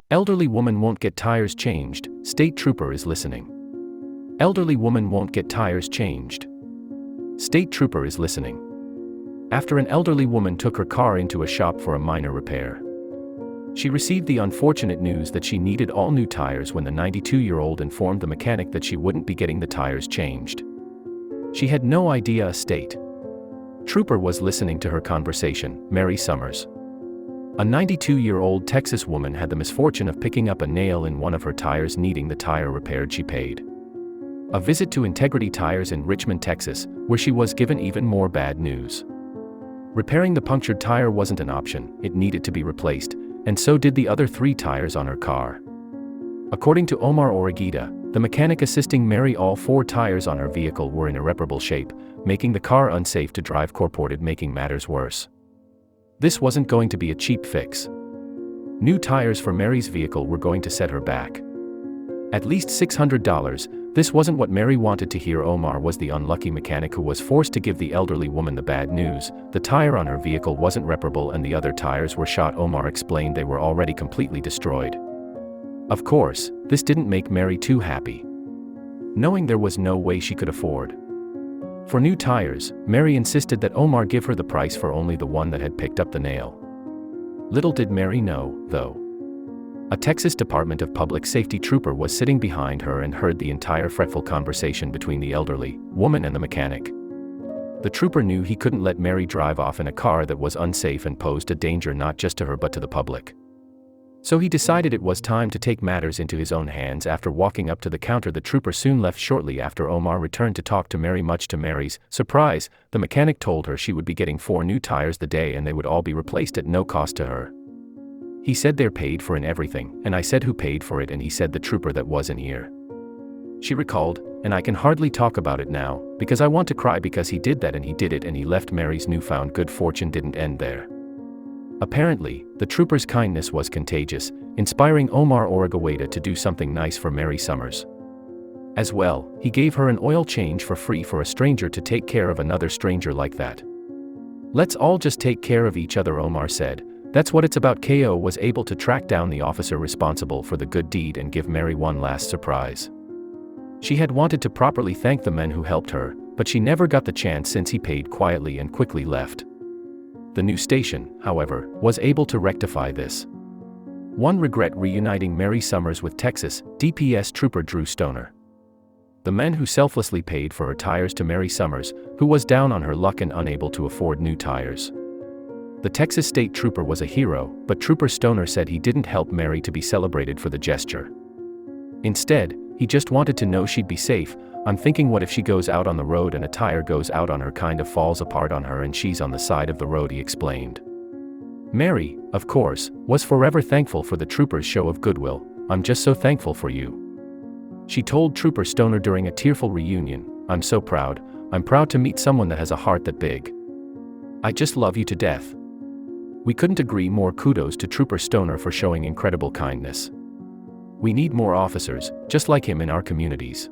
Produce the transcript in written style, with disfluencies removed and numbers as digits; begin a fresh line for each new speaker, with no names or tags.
Elderly woman won't get tires changed, state trooper is listening. Elderly woman won't get tires changed. State trooper is listening. After an elderly woman took her car into a shop for a minor repair. She received the unfortunate news that she needed all new tires when the 92-year-old informed the mechanic that she wouldn't be getting the tires changed. She had no idea a state trooper was listening to her conversation. Mary Summers. A 92-year-old Texas woman had the misfortune of picking up a nail in one of her tires, needing the tire repaired. She paid a visit to Integrity Tires in Richmond, Texas, where she was given even more bad news. Repairing the punctured tire wasn't an option, it needed to be replaced, and so did the other 3 tires on her car. According to Omar Origuita, the mechanic assisting Mary, all 4 tires on her vehicle were in irreparable shape, making the car unsafe to drive, making matters worse. This wasn't going to be a cheap fix. New tires for Mary's vehicle were going to set her back at least $600. This wasn't what Mary wanted to hear. Omar was the unlucky mechanic who was forced to give the elderly woman the bad news. The tire on her vehicle wasn't reparable and the other tires were shot. Omar explained they were already completely destroyed. Of course, this didn't make Mary too happy, knowing there was no way she could afford for new tires. Mary insisted that Omar give her the price for only the one that had picked up the nail. Little did Mary know, though, a Texas Department of Public Safety trooper was sitting behind her and heard the entire fretful conversation between the elderly woman and the mechanic. The trooper knew he couldn't let Mary drive off in a car that was unsafe and posed a danger not just to her but to the public. So he decided it was time to take matters into his own hands. After walking up to the counter, the trooper soon left. Shortly after, Omar returned to talk to Mary. Much to Mary's surprise, the mechanic told her she would be getting 4 new tires the day and they would all be replaced at no cost to her. He said they're paid for and everything, and I said who paid for it, and he said the trooper that was in here. She recalled, and I can hardly talk about it now, because I want to cry, because he did that and he did it and he left. Mary's newfound good fortune didn't end there. Apparently, the trooper's kindness was contagious, inspiring Omar Origuita to do something nice for Mary Summers. As well, he gave her an oil change for free for a stranger to take care of another stranger like that. Let's all just take care of each other, Omar said. That's what it's about. KO was able to track down the officer responsible for the good deed and give Mary one last surprise. She had wanted to properly thank the men who helped her, but she never got the chance since he paid quietly and quickly left. The new station, however, was able to rectify this. One regret: reuniting Mary Summers with Texas DPS trooper Drew Stoner. The men who selflessly paid for her tires to Mary Summers, who was down on her luck and unable to afford new tires. The Texas state trooper was a hero, but Trooper Stoner said he didn't help Mary to be celebrated for the gesture. Instead, he just wanted to know she'd be safe. I'm thinking, what if she goes out on the road and a tire goes out on her, kind of falls apart on her, and she's on the side of the road, he explained. Mary, of course, was forever thankful for the trooper's show of goodwill. I'm just so thankful for you, she told Trooper Stoner during a tearful reunion. I'm so proud. I'm proud to meet someone that has a heart that big. I just love you to death. We couldn't agree more. Kudos to Trooper Stoner for showing incredible kindness. We need more officers just like him in our communities.